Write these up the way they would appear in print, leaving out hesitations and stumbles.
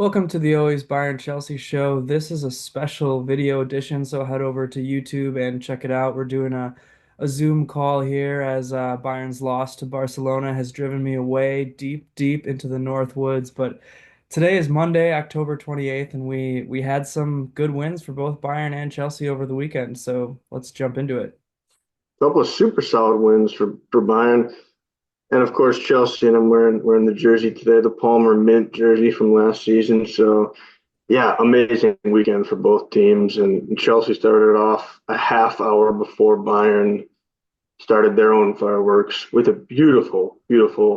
Welcome to the Always Bayern Chelsea show. This is a special video edition, so head over to YouTube and check it out. We're doing a Zoom call here as Bayern's loss to Barcelona has driven me away deep into the North Woods. But today is Monday, October 28th, and we had some good wins for both Bayern and Chelsea over the weekend. So let's jump into it. Couple of super solid wins for Bayern, and of course Chelsea. And I'm wearing the jersey today, the Palmer Mint jersey from last season. So yeah, amazing weekend for both teams. And Chelsea started off a half hour before Bayern started their own fireworks with a beautiful,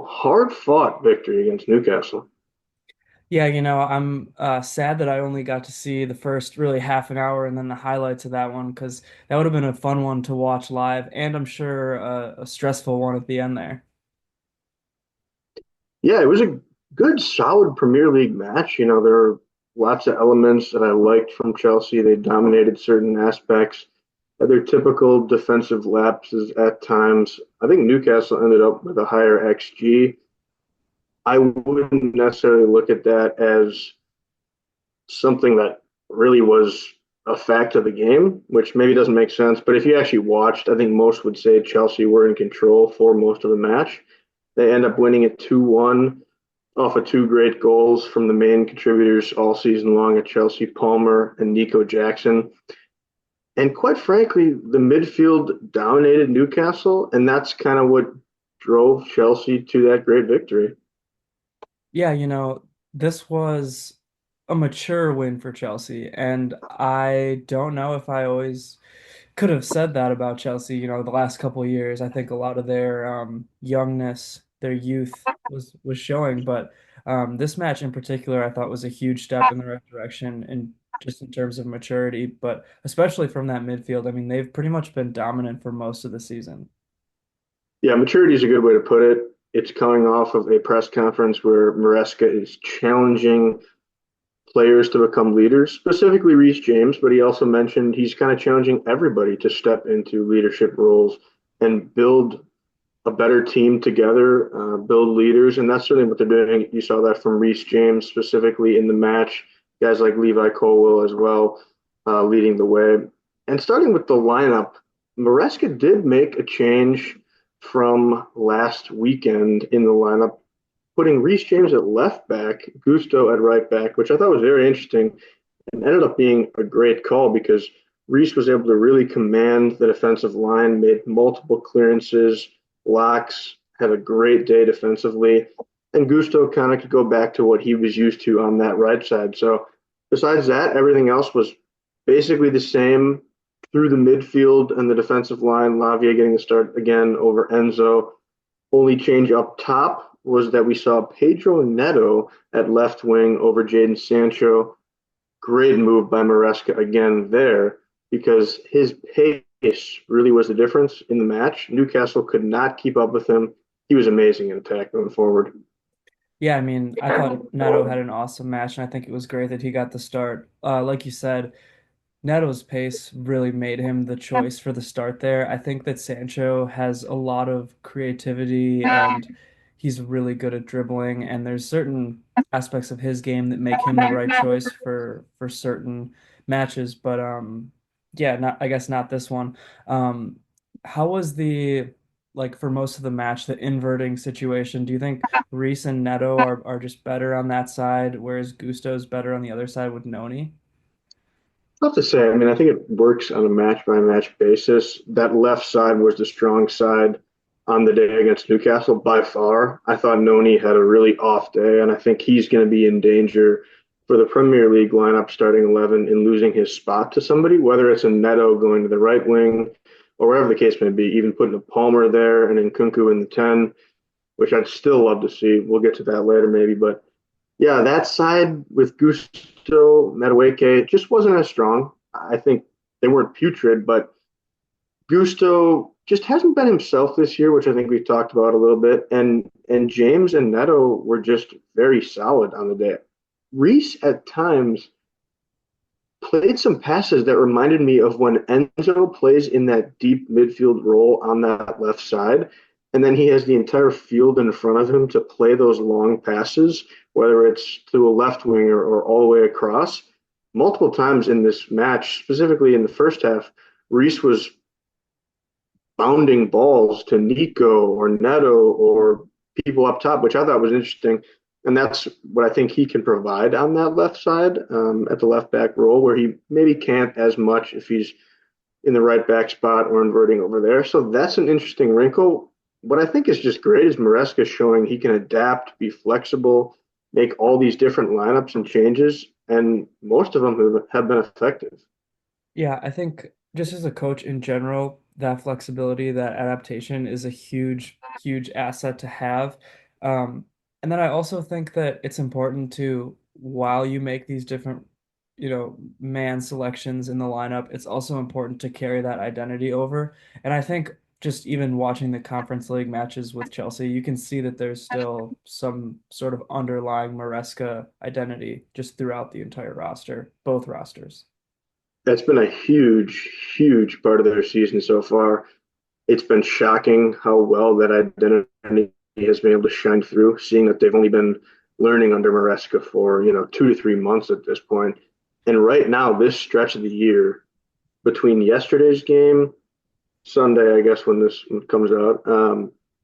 hard-fought victory against Newcastle. Yeah, I'm sad that I only got to see the first really half an hour and then the highlights of that one because that would have been a fun one to watch live, and I'm sure a stressful one at the end there. Yeah, it was a good, solid Premier League match. There are lots of elements that I liked from Chelsea. They dominated certain aspects. Had their typical defensive lapses at times. I think Newcastle ended up with a higher XG. I wouldn't necessarily look at that as something that really was a fact of the game, which maybe doesn't make sense. But if you actually watched, I think most would say Chelsea were in control for most of the match. They end up winning it 2-1 off of two great goals from the main contributors all season long at Chelsea, Palmer and Nico Jackson. And quite frankly, the midfield dominated Newcastle, and that's kind of what drove Chelsea to that great victory. Yeah, this was a mature win for Chelsea, and I don't know if I always could have said that about Chelsea, the last couple of years. I think a lot of their youngness, their youth was showing, but this match in particular, I thought was a huge step in the right direction and just in terms of maturity, but especially from that midfield. I mean, they've pretty much been dominant for most of the season. Yeah, maturity is a good way to put it. It's coming off of a press conference where Maresca is challenging players to become leaders, specifically Reece James, but he also mentioned he's kind of challenging everybody to step into leadership roles and build a better team together, build leaders, and that's certainly what they're doing. You saw that from Reece James specifically in the match, guys like Levi Colwill as well, leading the way. And starting with the lineup, Maresca did make a change from last weekend in the lineup, putting Reece James at left back, Gusto at right back, which I thought was very interesting and ended up being a great call because Reece was able to really command the defensive line, made multiple clearances, blocks, had a great day defensively, and Gusto kind of could go back to what he was used to on that right side. So besides that, everything else was basically the same through the midfield and the defensive line. Lavia getting the start again over Enzo. Only change up top was that we saw Pedro Neto at left wing over Jadon Sancho. Great move by Maresca again there because his pace really was the difference in the match. Newcastle could not keep up with him. He was amazing in attack going forward. Yeah, I mean, I thought Neto had an awesome match, and I think it was great that he got the start. Like you said, Neto's pace really made him the choice for the start there. I think that Sancho has a lot of creativity and he's really good at dribbling, and there's certain aspects of his game that make him the right choice for certain matches. But yeah, not I guess not this one. Um, how was the like for most of the match, the inverting situation? Do you think Reese and Neto are just better on that side, whereas Gusto's better on the other side with Noni? Tough to say. I mean, I think it works on a match by match basis. That left side was the strong side on the day against Newcastle by far. I thought Noni had a really off day, and I think he's going to be in danger for the Premier League lineup starting 11 in losing his spot to somebody, whether it's a Neto going to the right wing or whatever the case may be, even putting a Palmer there and Nkunku in the 10, which I'd still love to see. We'll get to that later maybe, but yeah, that side with Gusto, Madueke just wasn't as strong. I think they weren't putrid, but Gusto just hasn't been himself this year, which I think we've talked about a little bit. And James and Neto were just very solid on the day. Reese at times played some passes that reminded me of when Enzo plays in that deep midfield role on that left side. and then he has the entire field in front of him to play those long passes, whether it's to a left winger or all the way across. Multiple times in this match, specifically in the first half, Reece was bounding balls to Nico or Neto or people up top, which I thought was interesting. And that's what I think he can provide on that left side at the left back role, where he maybe can't as much if he's in the right back spot or inverting over there. So that's an interesting wrinkle. What I think is just great is Maresca showing he can adapt, be flexible, make all these different lineups and changes, and most of them have been effective. Yeah, I think just as a coach in general, that flexibility, that adaptation is a huge, huge asset to have. Um, and then I also think that it's important to, while you make these different, man selections in the lineup, it's also important to carry that identity over. And I think just even watching the Conference League matches with Chelsea, you can see that there's still some sort of underlying Maresca identity just throughout the entire roster, both rosters. That's been a huge, huge part of their season so far. It's been shocking how well that identity has been able to shine through, seeing that they've only been learning under Maresca for, 2 to 3 months at this point. And right now, this stretch of the year, between yesterday's game, Sunday, I guess, when this comes out,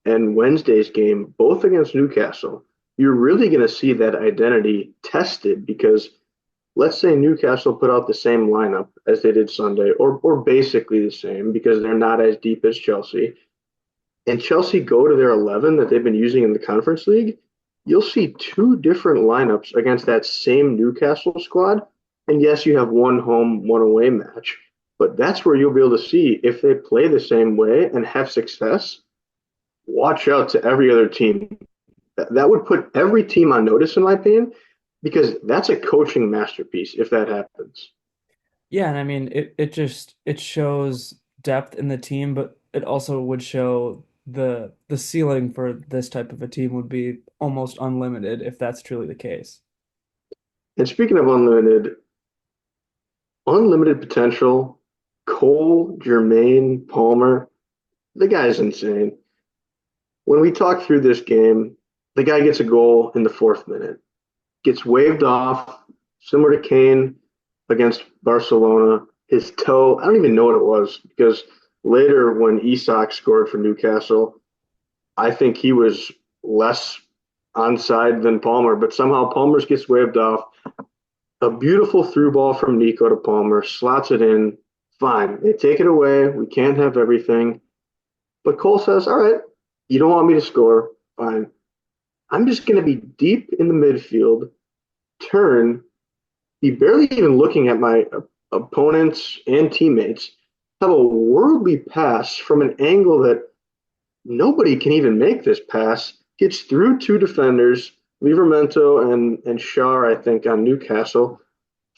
and Wednesday's game, both against Newcastle, you're really going to see that identity tested because let's say Newcastle put out the same lineup as they did Sunday, or basically the same because they're not as deep as Chelsea, and Chelsea go to their 11 that they've been using in the Conference League, you'll see two different lineups against that same Newcastle squad. And yes, you have one home, one away match, but that's where you'll be able to see if they play the same way and have success. Watch out to every other team. That would put every team on notice, in my opinion, because that's a coaching masterpiece if that happens. Yeah, and I mean it shows depth in the team, but it also would show the ceiling for this type of a team would be almost unlimited if that's truly the case. And speaking of unlimited potential, Cole, Jermaine, Palmer, the guy's insane. When we talk through this game, the guy gets a goal in the fourth minute, gets waved off, similar to Kane against Barcelona. His toe, I don't even know what it was because later when Isak scored for Newcastle, I think he was less onside than Palmer, but somehow Palmer's gets waved off. A beautiful through ball from Nico to Palmer, slots it in. Fine. They take it away. We can't have everything. But Cole says, all right, you don't want me to score. Fine. I'm just going to be deep in the midfield, turn, be barely even looking at my opponents and teammates, have a worldly pass from an angle that nobody can even make this pass, gets through two defenders, Livramento and Schär, I think, on Newcastle,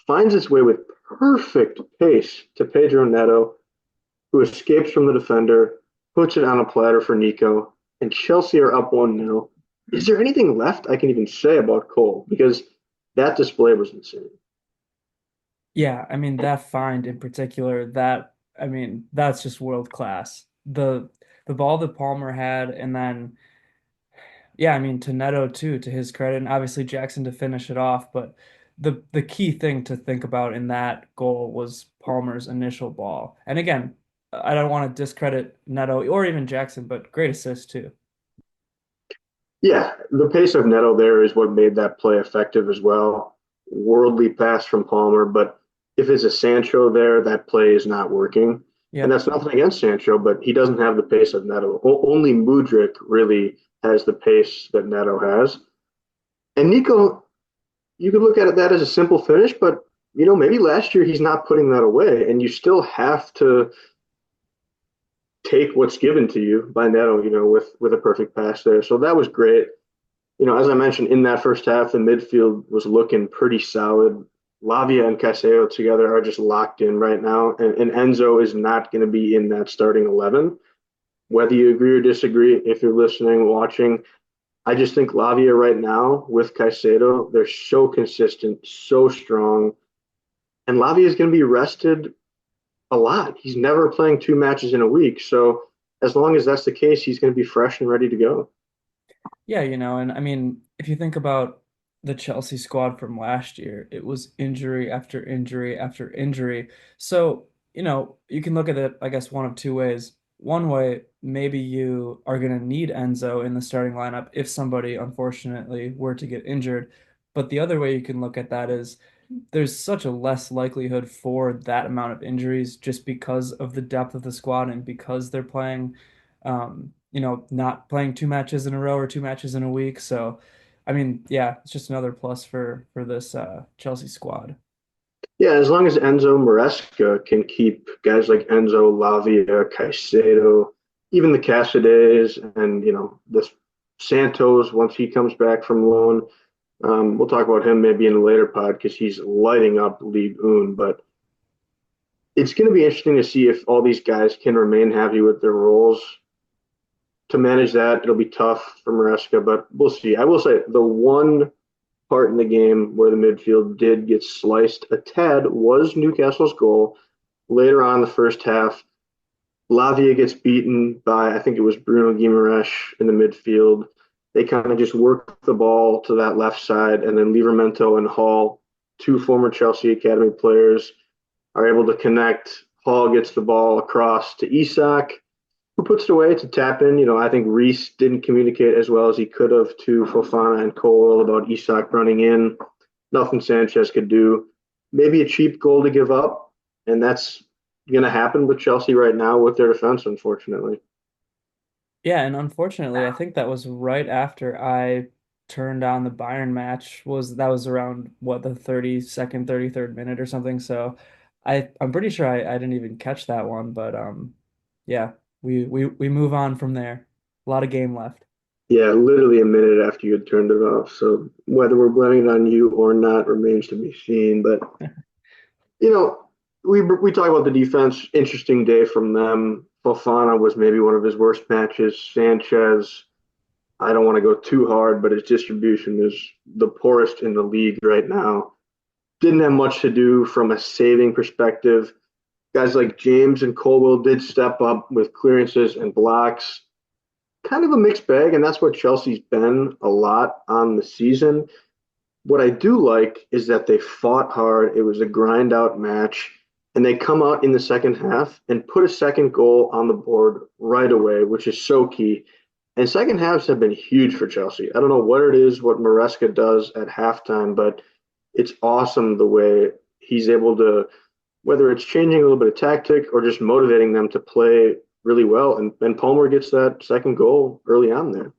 finds its way with perfect pace to Pedro Neto, who escapes from the defender, puts it on a platter for Nico, and Chelsea are up 1-0. Is there anything left I can even say about Cole? Because that display was insane. Yeah, I mean that find in particular, that I mean that's just world class. The ball that Palmer had, and then yeah, I mean to Neto too, to his credit, and obviously Jackson to finish it off. But the key thing to think about in that goal was Palmer's initial ball. And again, I don't want to discredit Neto or even Jackson, but great assist too. Yeah, the pace of Neto there is what made that play effective as well. Worldly pass from Palmer, but if it's a Sancho there, that play is not working. And Yep. that's nothing against Sancho, but he doesn't have the pace of Neto. Only Mudryk really has the pace that Neto has. And Nico, you could look at it that as a simple finish, but maybe last year he's not putting that away, and you still have to take what's given to you by Neto, with a perfect pass there. So that was great. As I mentioned in that first half, the midfield was looking pretty solid. Lavia and Caicedo together are just locked in right now, and Enzo is not going to be in that starting 11. Whether you agree or disagree, if you're listening, watching, I just think Lavia right now with Caicedo, they're so consistent, so strong, and Lavia is going to be rested a lot. He's never playing two matches in a week, so as long as that's the case, he's going to be fresh and ready to go. Yeah, and I mean, if you think about the Chelsea squad from last year, it was injury after injury after injury. So, you can look at it, I guess, one of two ways. One way, maybe you are going to need Enzo in the starting lineup if somebody unfortunately were to get injured. But the other way you can look at that is there's such a less likelihood for that amount of injuries just because of the depth of the squad and because they're playing, not playing two matches in a row or two matches in a week. So, I mean, yeah, it's just another plus for this Chelsea squad. Yeah, as long as Enzo Maresca can keep guys like Enzo Lavia, Caicedo, even the Casadets, and the Santos once he comes back from loan. We'll talk about him maybe in a later pod because he's lighting up League One. But it's going to be interesting to see if all these guys can remain happy with their roles. To manage that, it'll be tough for Maresca, but we'll see. I will say the one part in the game where the midfield did get sliced a tad was Newcastle's goal. Later on in the first half, Lavia gets beaten by, I think it was Bruno Guimaraes in the midfield. They kind of just work the ball to that left side, and then Livramento and Hall, two former Chelsea Academy players, are able to connect. Hall gets the ball across to Isak, who puts it away to tap in. I think Reece didn't communicate as well as he could have to Fofana and Cole about Isak running in. Nothing Sanchez could do. Maybe a cheap goal to give up, and that's going to happen with Chelsea right now with their defense, unfortunately. Yeah, and unfortunately, I think that was right after I turned on the Bayern match. That was around what, the 32nd, 33rd minute or something. So I'm pretty sure I didn't even catch that one, but yeah, we move on from there. A lot of game left. Yeah, literally a minute after you had turned it off. So whether we're blaming it on you or not remains to be seen. But you know, we talk about the defense. Interesting day from them. Fofana was maybe one of his worst matches. Sanchez, I don't want to go too hard, but his distribution is the poorest in the league right now. Didn't have much to do from a saving perspective. Guys like James and Colwell did step up with clearances and blocks. Kind of a mixed bag, and that's what Chelsea's been a lot on the season. What I do like is that they fought hard. It was a grind out match, and they come out in the second half and put a second goal on the board right away, which is so key. And second halves have been huge for Chelsea. I don't know what it is, what Maresca does at halftime, but it's awesome the way he's able to, whether it's changing a little bit of tactic or just motivating them to play really well. And Palmer gets that second goal early on there.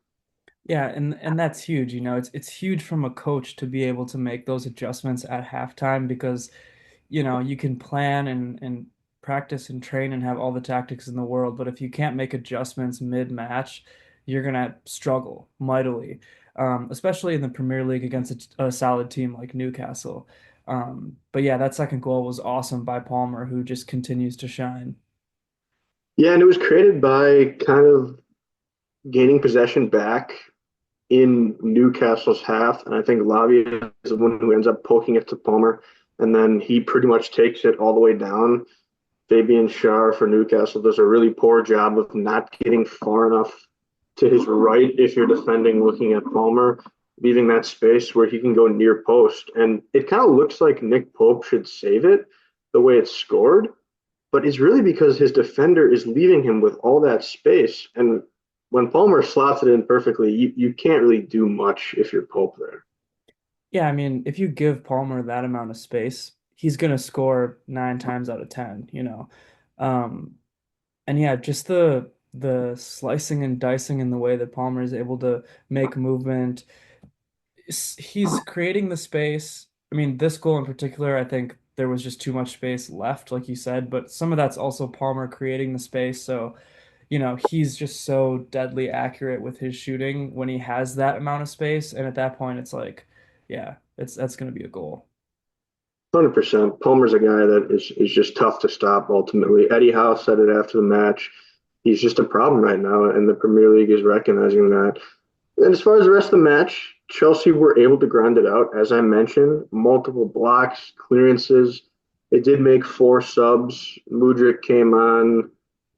Yeah, and that's huge. It's huge from a coach to be able to make those adjustments at halftime because, you can plan and practice and train and have all the tactics in the world, but if you can't make adjustments mid-match, you're gonna struggle mightily, especially in the Premier League against a solid team like Newcastle. But yeah, that second goal was awesome by Palmer, who just continues to shine. Yeah, and it was created by kind of gaining possession back in Newcastle's half. And I think Lavia is the one who ends up poking it to Palmer. And then he pretty much takes it all the way down. Fabian Schär for Newcastle does a really poor job of not getting far enough to his right if you're defending looking at Palmer, leaving that space where he can go near post. And it kind of looks like Nick Pope should save it the way it's scored, but it's really because his defender is leaving him with all that space. And when Palmer slots it in perfectly, you can't really do much if you're Pope there. Yeah, I mean, if you give Palmer that amount of space, he's gonna score 9 times out of 10. Um, and yeah, just the slicing and dicing in the way that Palmer is able to make movement. He's creating the space. I mean, this goal in particular, I think there was just too much space left, like you said, but some of that's also Palmer creating the space. So, he's just so deadly accurate with his shooting when he has that amount of space. And at that point, it's like, yeah, that's going to be a goal. 100%. Palmer's a guy that is just tough to stop ultimately. Eddie Howe said it after the match. He's just a problem right now, and the Premier League is recognizing that. And as far as the rest of the match, Chelsea were able to grind it out. As I mentioned, multiple blocks, clearances. They did make four subs. Mudryk came on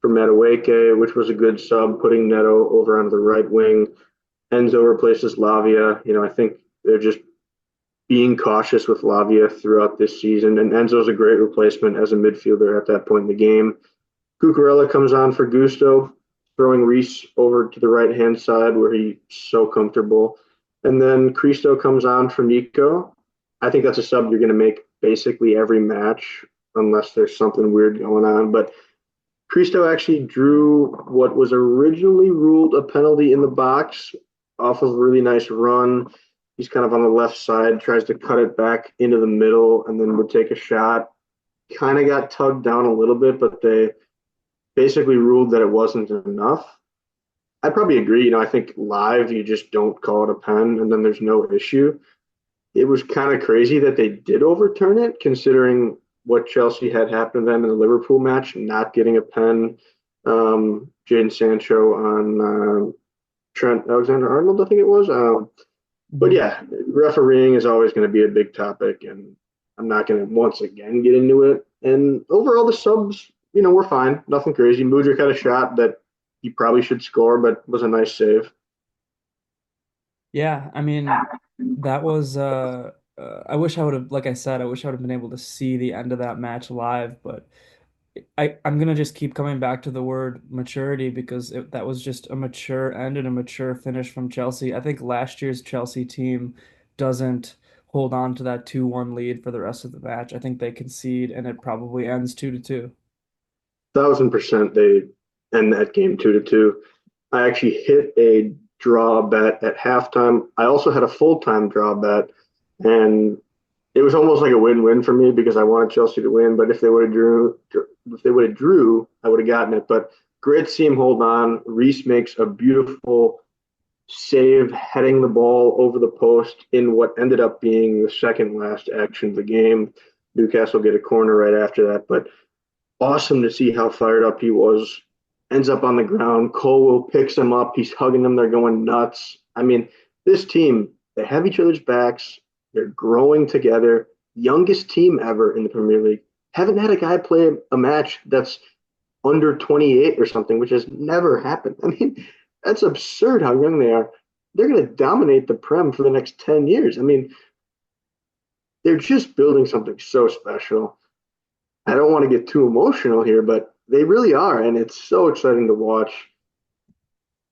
for Madueke, which was a good sub, putting Neto over onto the right wing. Enzo replaces Lavia. I think they're just being cautious with Lavia throughout this season, and Enzo's a great replacement as a midfielder at that point in the game. Cucurella comes on for Gusto, throwing Reese over to the right-hand side where he's so comfortable. And then Cristo comes on for Nico. I think that's a sub you're going to make basically every match unless there's something weird going on. But Cristo actually drew what was originally ruled a penalty in the box off of a really nice run. He's kind of on the left side, tries to cut it back into the middle, and then would take a shot. Kind of got tugged down a little bit, but they basically ruled that it wasn't enough. I probably agree. I think live, you just don't call it a pen, and then there's no issue. It was kind of crazy that they did overturn it, considering what Chelsea had happened to them in the Liverpool match, not getting a pen. Jadon Sancho on Trent Alexander-Arnold, I think it was. But yeah, refereeing is always going to be a big topic, and I'm not going to once again get into it. And overall, the subs, we're fine. Nothing crazy. Mudryk had a shot that he probably should score, but was a nice save. Yeah, I mean, that was I wish I would have, like I said, I wish I would have been able to see the end of that match live, but I'm gonna just keep coming back to the word maturity because that was just a mature end and a mature finish from Chelsea. I think last year's Chelsea team doesn't hold on to that 2-1 lead for the rest of the match. I think they concede and it probably ends 2-2. 1,000% they end that game 2-2. I actually hit a draw bet at halftime. I also had a full-time draw bet, and it was almost like a win-win for me because I wanted Chelsea to win. But if they would have drew, I would have gotten it. But great to see him hold on. Reese makes a beautiful save, heading the ball over the post in what ended up being the second last action of the game. Newcastle get a corner right after that, but awesome to see how fired up he was. Ends up on the ground. Colwell picks him up. He's hugging them. They're going nuts. I mean, this team, they have each other's backs. They're growing together. Youngest team ever in the Premier League. Haven't had a guy play a match that's under 28 or something, which has never happened. I mean, that's absurd how young they are. They're going to dominate the Prem for the next 10 years. I mean, they're just building something so special. I don't want to get too emotional here, but they really are, and it's so exciting to watch.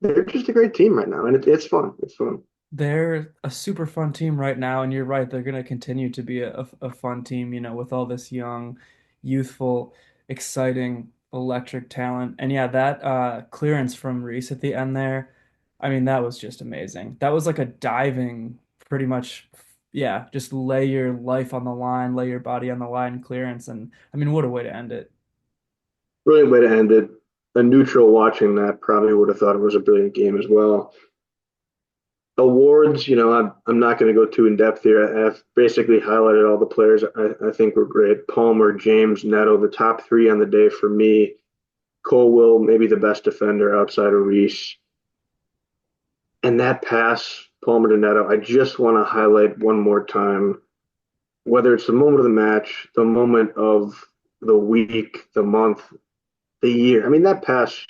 They're just a great team right now, and it's fun. It's fun. They're a super fun team right now, and you're right, they're going to continue to be a fun team, with all this young, youthful, exciting, electric talent. And yeah, that clearance from Reese at the end there, I mean, that was just amazing. That was like a diving, pretty much, yeah, just lay your life on the line, lay your body on the line clearance. And I mean, what a way to end it. Brilliant way to end it. A neutral watching that probably would have thought it was a brilliant game as well. Awards, I'm not going to go too in depth here. I've basically highlighted all the players I think were great. Palmer, James, Neto, the top three on the day for me. Colwell, maybe the best defender outside of Reese. And that pass, Palmer to Neto, I just want to highlight one more time, whether it's the moment of the match, the moment of the week, the month, the year. I mean, that pass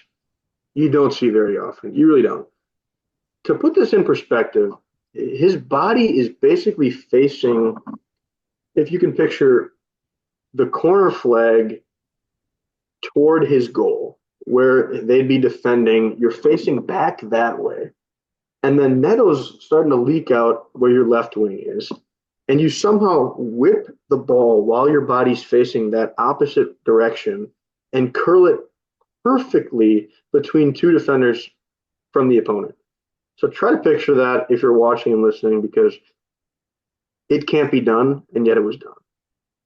you don't see very often. You really don't. To put this in perspective, his body is basically facing, if you can picture the corner flag toward his goal, where they'd be defending, you're facing back that way. And then Neto's starting to leak out where your left wing is. And you somehow whip the ball while your body's facing that opposite direction and curl it perfectly between two defenders from the opponent. So try to picture that if you're watching and listening, because it can't be done, and yet it was done.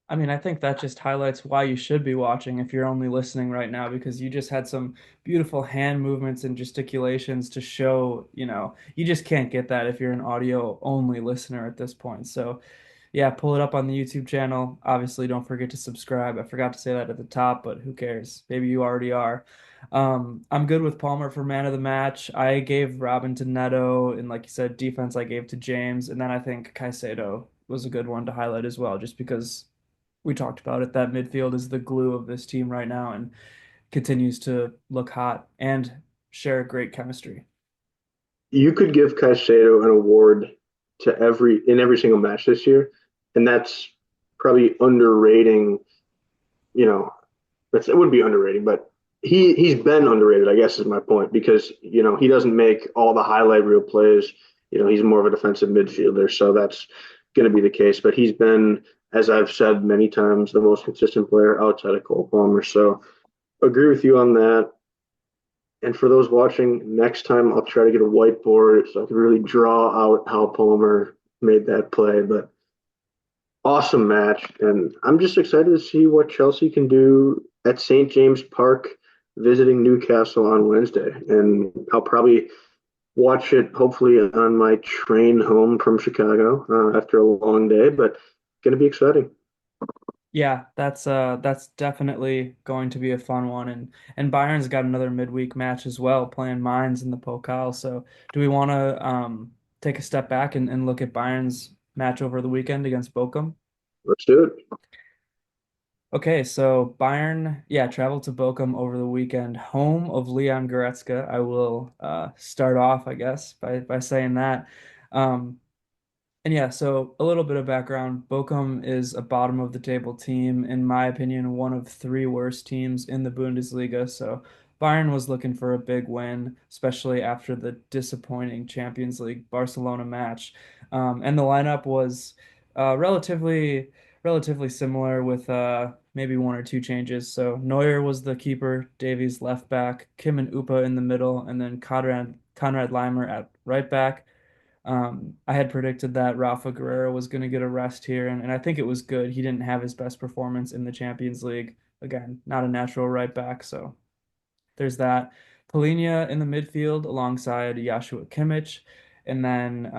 I mean, I think that just highlights why you should be watching if you're only listening right now, because you just had some beautiful hand movements and gesticulations to show, you just can't get that if you're an audio only listener at this point. So, yeah, pull it up on the YouTube channel. Obviously, don't forget to subscribe. I forgot to say that at the top, but who cares? Maybe you already are. I'm good with Palmer for man of the match. I gave Robin to Neto, and like you said, defense I gave to James, and then I think Caicedo was a good one to highlight as well, just because we talked about it. That midfield is the glue of this team right now, and continues to look hot and share great chemistry. You could give Caicedo an award to every single match this year, and that's probably underrating. You know, it would be underrating, but he's been underrated, I guess is my point, because he doesn't make all the highlight reel plays. He's more of a defensive midfielder, so that's going to be the case. But he's been, as I've said many times, the most consistent player outside of Cole Palmer. So agree with you on that. And for those watching, next time I'll try to get a whiteboard so I can really draw out how Palmer made that play. But awesome match, and I'm just excited to see what Chelsea can do at St. James Park visiting Newcastle on Wednesday. And I'll probably watch it hopefully on my train home from Chicago after a long day, but it's going to be exciting. Yeah, that's definitely going to be a fun one, and Bayern's got another midweek match as well, playing Mainz in the Pokal. So, do we want to take a step back and look at Bayern's match over the weekend against Bochum? Let's do it. Okay, so Bayern, yeah, traveled to Bochum over the weekend, home of Leon Goretzka. I will start off, I guess, by saying that. Um, and yeah, so a little bit of background. Bochum is a bottom of the table team, in my opinion, one of three worst teams in the Bundesliga. So Bayern was looking for a big win, especially after the disappointing Champions League Barcelona match. And the lineup was relatively similar with maybe one or two changes. So Neuer was the keeper, Davies left back, Kim and Upa in the middle, and then Conrad Leimer at right back. I had predicted that Rafa Guerreiro was going to get a rest here, and I think it was good. He didn't have his best performance in the Champions League. Again, not a natural right back, so there's that. Polina in the midfield alongside Joshua Kimmich, and then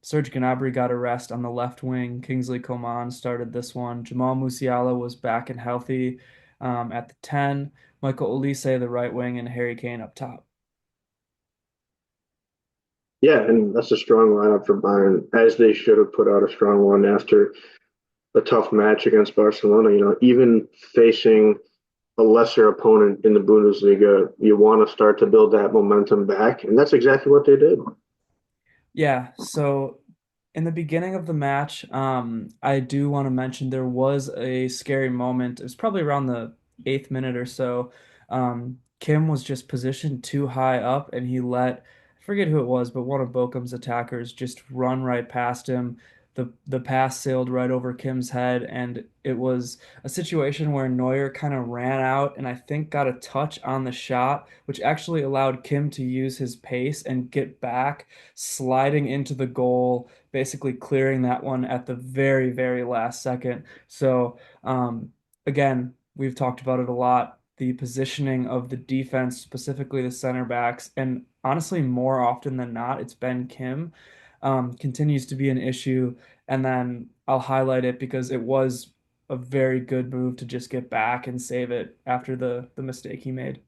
Serge Gnabry got a rest on the left wing. Kingsley Coman started this one. Jamal Musiala was back and healthy at the 10. Michael Olise, the right wing, and Harry Kane up top. Yeah, and that's a strong lineup for Bayern, as they should have put out a strong one after a tough match against Barcelona. Even facing a lesser opponent in the Bundesliga, you want to start to build that momentum back, and that's exactly what they did. Yeah, so in the beginning of the match, I do want to mention there was a scary moment. It was probably around the 8th minute or so. Kim was just positioned too high up, and he let, I forget who it was, but one of Bochum's attackers just run right past him. The pass sailed right over Kim's head, and it was a situation where Neuer kind of ran out and I think got a touch on the shot, which actually allowed Kim to use his pace and get back, sliding into the goal, basically clearing that one at the very, very last second. So, again, we've talked about it a lot. The positioning of the defense, specifically the center backs, and honestly, more often than not, it's been Kim, continues to be an issue. And then I'll highlight it because it was a very good move to just get back and save it after the mistake he made.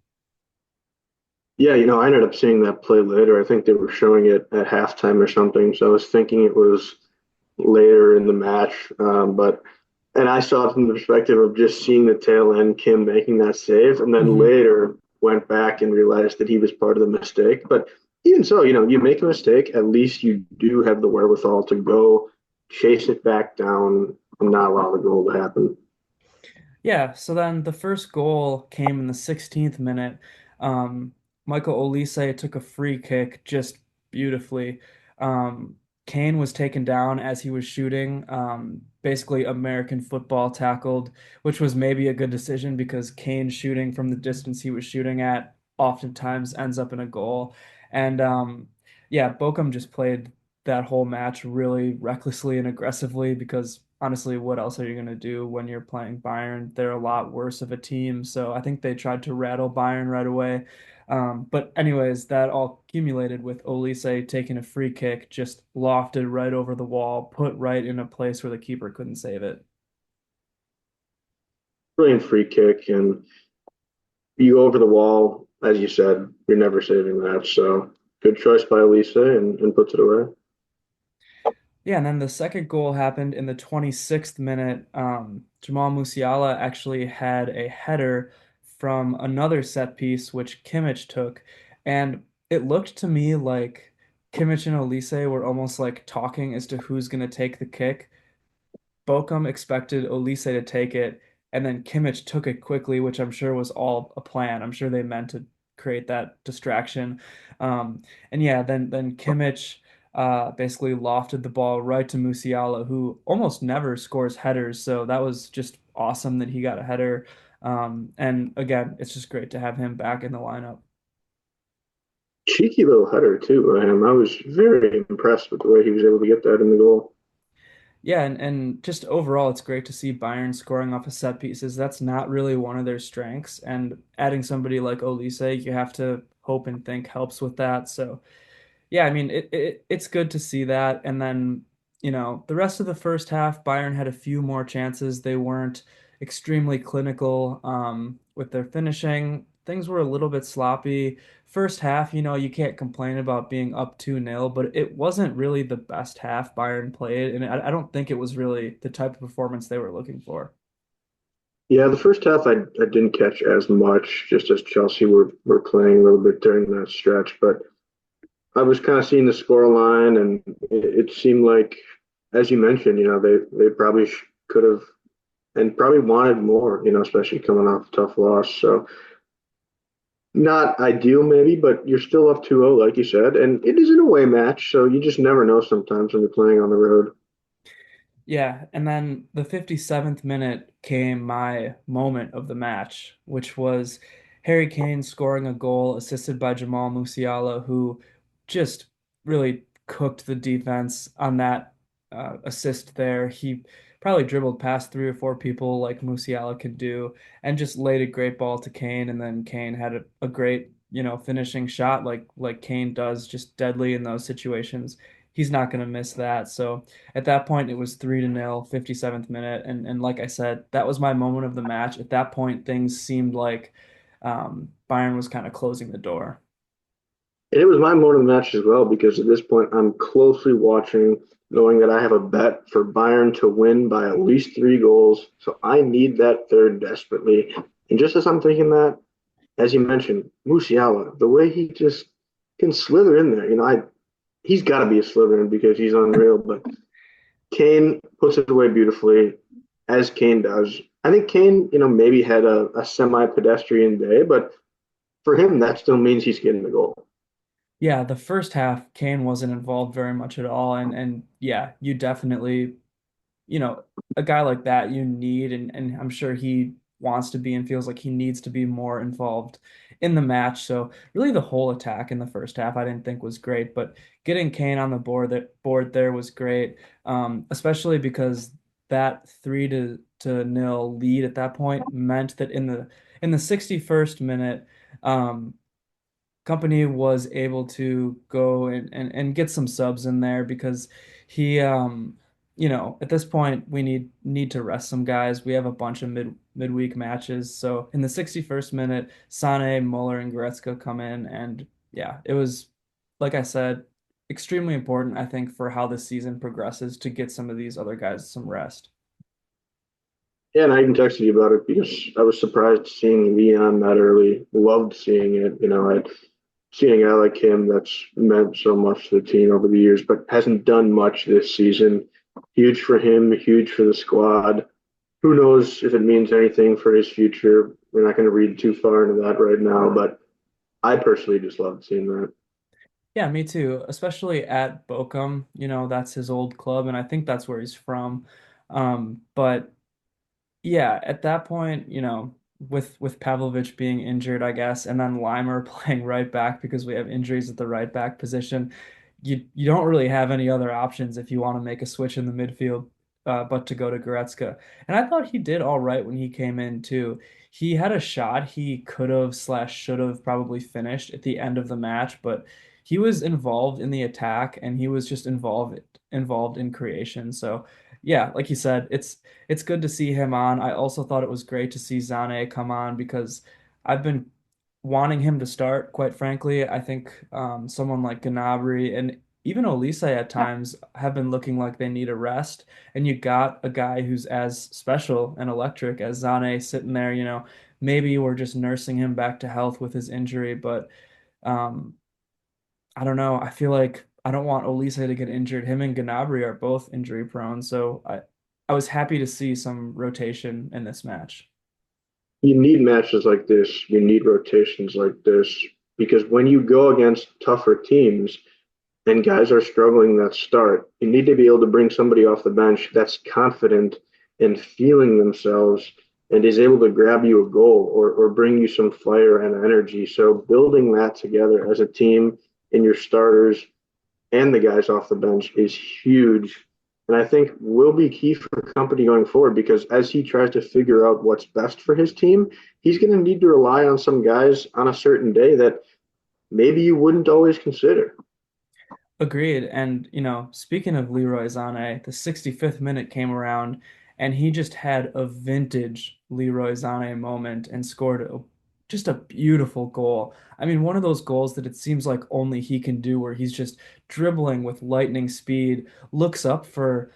Yeah, I ended up seeing that play later. I think they were showing it at halftime or something. So I was thinking it was later in the match. And I saw it from the perspective of just seeing the tail end, Kim making that save, and then Hmm. later went back and realized that he was part of the mistake. But even so, you make a mistake, at least you do have the wherewithal to go chase it back down and not allow the goal to happen. Yeah, so then the first goal came in the 16th minute. Um, Michael Olise took a free kick just beautifully. Kane was taken down as he was shooting, basically American football tackled, which was maybe a good decision because Kane shooting from the distance he was shooting at oftentimes ends up in a goal. And yeah, Bochum just played that whole match really recklessly and aggressively because honestly, what else are you going to do when you're playing Bayern? They're a lot worse of a team. So I think they tried to rattle Bayern right away. But anyways, that all accumulated with Olise taking a free kick, just lofted right over the wall, put right in a place where the keeper couldn't save it. Brilliant free kick, and you go over the wall, as you said, you're never saving that. So good choice by Elisa and puts it away. Yeah, and then the second goal happened in the 26th minute. Jamal Musiala actually had a header from another set piece, which Kimmich took. And it looked to me like Kimmich and Olise were almost like talking as to who's going to take the kick. Bochum expected Olise to take it, and then Kimmich took it quickly, which I'm sure was all a plan. I'm sure they meant to create that distraction. And yeah, then Kimmich basically lofted the ball right to Musiala, who almost never scores headers. So that was just awesome that he got a header. And again, it's just great to have him back in the lineup. Cheeky little header too by him. I was very impressed with the way he was able to get that in the goal. Yeah, and just overall, it's great to see Bayern scoring off of set pieces. That's not really one of their strengths. And adding somebody like Olise, you have to hope and think helps with that. So yeah, I mean it's good to see that. And then, the rest of the first half, Bayern had a few more chances. They weren't extremely clinical with their finishing. Things were a little bit sloppy. First half, you can't complain about being up 2-0, but it wasn't really the best half Bayern played, and I don't think it was really the type of performance they were looking for. Yeah, the first half I didn't catch as much, just as Chelsea were playing a little bit during that stretch. But I was kind of seeing the score line, and it seemed like, as you mentioned, they probably could have and probably wanted more, especially coming off a tough loss. So not ideal, maybe, but you're still up 2-0, like you said, and it is an away match, so you just never know sometimes when you're playing on the road. Yeah, and then the 57th minute came my moment of the match, which was Harry Kane scoring a goal assisted by Jamal Musiala, who just really cooked the defense on that assist there. He probably dribbled past three or four people like Musiala could do and just laid a great ball to Kane, and then Kane had a great, finishing shot like Kane does, just deadly in those situations. He's not going to miss that. So at that point, it was 3-0, 57th minute. And like I said, that was my moment of the match. At that point, things seemed like Bayern was kind of closing the door. And it was my moment of the match as well because at this point I'm closely watching, knowing that I have a bet for Bayern to win by at least 3 goals. So I need that third desperately. And just as I'm thinking that, as you mentioned, Musiala, the way he just can slither in there, he's got to be a Slytherin because he's unreal. But Kane puts it away beautifully, as Kane does. I think Kane, maybe had a semi-pedestrian day, but for him, that still means he's getting the goal. Yeah, the first half, Kane wasn't involved very much at all. And yeah, you definitely, you know, a guy like that you need, and I'm sure he wants to be and feels like he needs to be more involved in the match. So really the whole attack in the first half I didn't think was great, but getting Kane on the board there was great. Especially because that 3 to nil lead at that point meant that in the 61st minute, um, Kompany was able to go and get some subs in there because he at this point we need to rest some guys. We have a bunch of midweek matches. So in the 61st minute, Sane, Muller, and Goretzka come in, and yeah, it was, like I said, extremely important, I think, for how the season progresses to get some of these other guys some rest. Yeah, and I even texted you about it because I was surprised seeing Leon that early. Loved seeing it. I'd seen a guy like him that's meant so much to the team over the years, but hasn't done much this season. Huge for him, huge for the squad. Who knows if it means anything for his future? We're not going to read too far into that right now, but I personally just loved seeing that. Yeah, me too, especially at Bochum. That's his old club, and I think that's where he's from. But yeah, at that point, with Pavlovic being injured, I guess, and then Limer playing right back because we have injuries at the right back position, you don't really have any other options if you want to make a switch in the midfield, but to go to Goretzka. And I thought he did all right when he came in too. He had a shot he could have slash should have probably finished at the end of the match, but he was involved in the attack and he was just involved in creation. So yeah, like you said, it's good to see him on. I also thought it was great to see Sane come on because I've been wanting him to start, quite frankly. I think someone like Gnabry, and even Olise at times have been looking like they need a rest. And you got a guy who's as special and electric as Sane sitting there, maybe we're just nursing him back to health with his injury, but um, I don't know. I feel like I don't want Olise to get injured. Him and Gnabry are both injury prone, so I was happy to see some rotation in this match. You need matches like this. You need rotations like this because when you go against tougher teams and guys are struggling that start, you need to be able to bring somebody off the bench that's confident and feeling themselves and is able to grab you a goal or bring you some fire and energy. So building that together as a team and your starters and the guys off the bench is huge. And I think will be key for Kompany going forward because as he tries to figure out what's best for his team, he's going to need to rely on some guys on a certain day that maybe you wouldn't always consider. Agreed. And, speaking of Leroy Sané, the 65th minute came around and he just had a vintage Leroy Sané moment and scored just a beautiful goal. I mean, one of those goals that it seems like only he can do, where he's just dribbling with lightning speed, looks up for,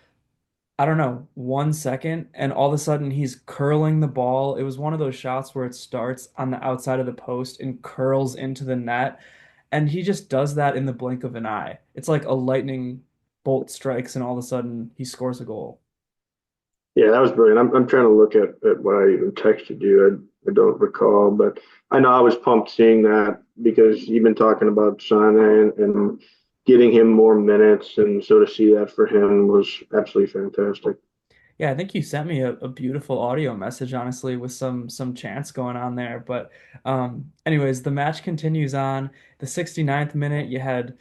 I don't know, 1 second, and all of a sudden he's curling the ball. It was one of those shots where it starts on the outside of the post and curls into the net. And he just does that in the blink of an eye. It's like a lightning bolt strikes, and all of a sudden he scores a goal. Yeah, that was brilliant. I'm trying to look at what I even texted you. I don't recall, but I know I was pumped seeing that because you've been talking about Sane and getting him more minutes, and so to see that for him was absolutely fantastic. Yeah, I think you sent me a beautiful audio message, honestly, with some chants going on there. But anyways, the match continues on. The 69th minute, you had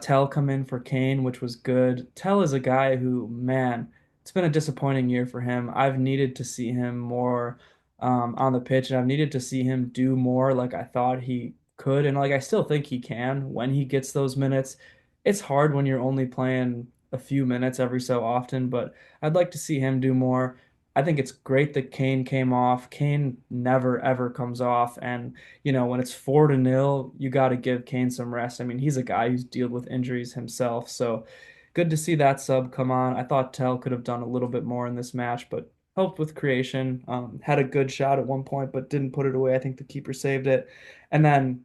Tell come in for Kane, which was good. Tell is a guy who, man, it's been a disappointing year for him. I've needed to see him more on the pitch, and I've needed to see him do more like I thought he could, and like I still think he can when he gets those minutes. It's hard when you're only playing a few minutes every so often, but I'd like to see him do more. I think it's great that Kane came off. Kane never ever comes off, and when it's 4-0, you got to give Kane some rest. I mean, he's a guy who's dealt with injuries himself, so good to see that sub come on. I thought Tell could have done a little bit more in this match, but helped with creation. Had a good shot at one point, but didn't put it away. I think the keeper saved it, and then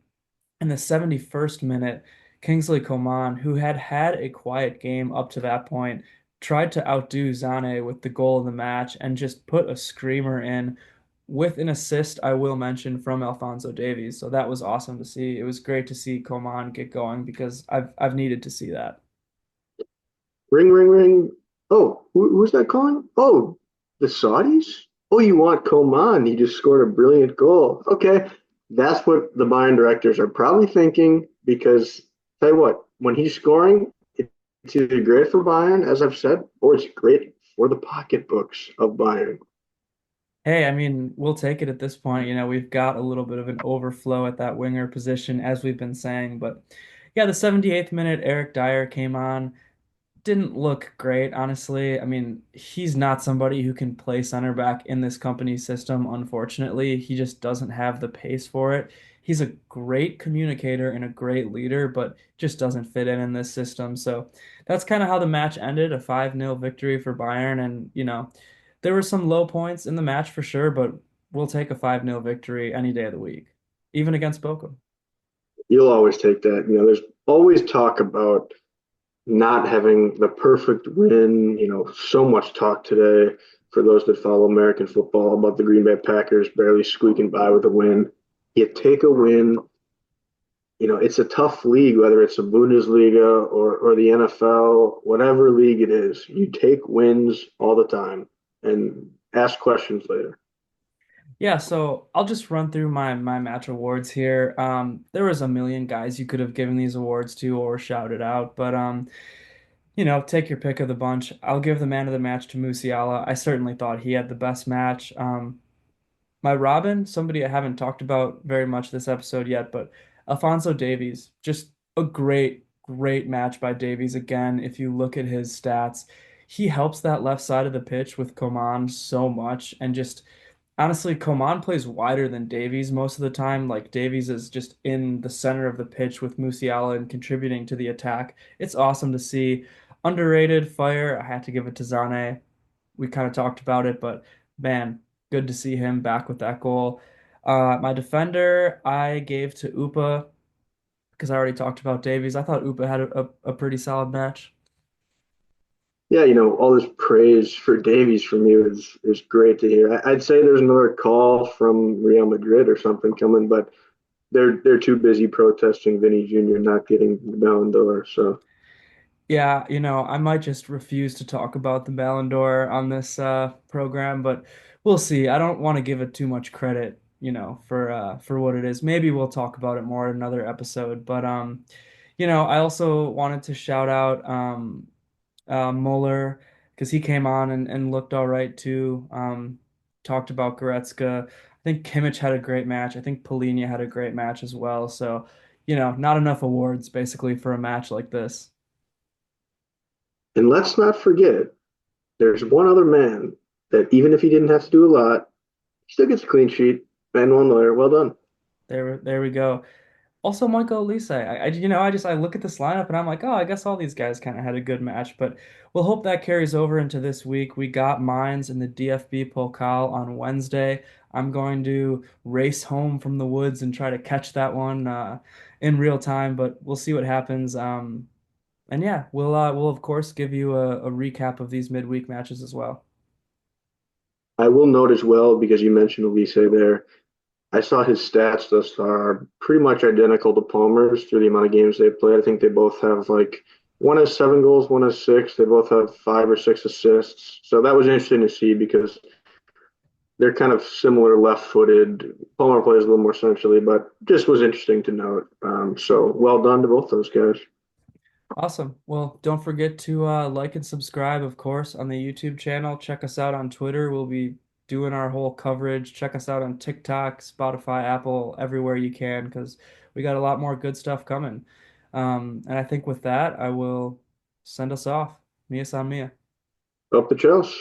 in the 71st minute, Kingsley Coman, who had had a quiet game up to that point, tried to outdo Sane with the goal of the match and just put a screamer in with an assist, I will mention, from Alphonso Davies. So that was awesome to see. It was great to see Coman get going because I've needed to see that. Ring, ring, ring. Oh, who's that calling? Oh, the Saudis? Oh, you want Coman? He just scored a brilliant goal. Okay, that's what the Bayern directors are probably thinking because tell you what, when he's scoring, it's either great for Bayern, as I've said, or it's great for the pocketbooks of Bayern. Hey, I mean, we'll take it at this point. We've got a little bit of an overflow at that winger position, as we've been saying. But yeah, the 78th minute, Eric Dyer came on. Didn't look great, honestly. I mean, he's not somebody who can play center back in this company system, unfortunately. He just doesn't have the pace for it. He's a great communicator and a great leader, but just doesn't fit in this system. So that's kind of how the match ended, a 5-0 victory for Bayern. And, there were some low points in the match for sure, but we'll take a 5-0 victory any day of the week, even against Bochum. You'll always take that. There's always talk about not having the perfect win. So much talk today for those that follow American football about the Green Bay Packers barely squeaking by with a win. You take a win. It's a tough league, whether it's a Bundesliga or the NFL, whatever league it is. You take wins all the time and ask questions later. Yeah, so I'll just run through my match awards here. There was a million guys you could have given these awards to or shouted out, but take your pick of the bunch. I'll give the man of the match to Musiala. I certainly thought he had the best match. My Robin, somebody I haven't talked about very much this episode yet, but Alphonso Davies, just a great, great match by Davies again. If you look at his stats, he helps that left side of the pitch with Coman so much, and just Honestly, Coman plays wider than Davies most of the time. Like Davies is just in the center of the pitch with Musiala and contributing to the attack. It's awesome to see. Underrated fire. I had to give it to Sane. We kind of talked about it, but man, good to see him back with that goal. My defender, I gave to Upa because I already talked about Davies. I thought Upa had a pretty solid match. Yeah, all this praise for Davies from you is great to hear. I'd say there's another call from Real Madrid or something coming, but they're too busy protesting Vinny Jr. not getting the Ballon d'Or. So Yeah, I might just refuse to talk about the Ballon d'Or on this program, but we'll see. I don't want to give it too much credit, for what it is. Maybe we'll talk about it more in another episode. But I also wanted to shout out Muller because he came on and looked all right too. Talked about Goretzka. I think Kimmich had a great match. I think Polina had a great match as well. So, not enough awards basically for a match like this. and let's not forget, there's one other man that even if he didn't have to do a lot, he still gets a clean sheet. Manuel Neuer, well done. There we go. Also, Michael Olise. I look at this lineup and I'm like, oh, I guess all these guys kind of had a good match. But we'll hope that carries over into this week. We got Mainz in the DFB Pokal on Wednesday. I'm going to race home from the woods and try to catch that one in real time. But we'll see what happens. And yeah, we'll of course give you a recap of these midweek matches as well. I will note as well, because you mentioned Olise there, I saw his stats thus far are pretty much identical to Palmer's through the amount of games they've played. I think they both have like one has 7 goals, one has six. They both have 5 or 6 assists. So that was interesting to see because they're kind of similar left-footed. Palmer plays a little more centrally, but just was interesting to note. So well done to both those guys. Awesome. Well, don't forget to like and subscribe, of course, on the YouTube channel. Check us out on Twitter. We'll be doing our whole coverage. Check us out on TikTok, Spotify, Apple, everywhere you can, because we got a lot more good stuff coming. And I think with that, I will send us off. Mia san mia. Up the Chelsea.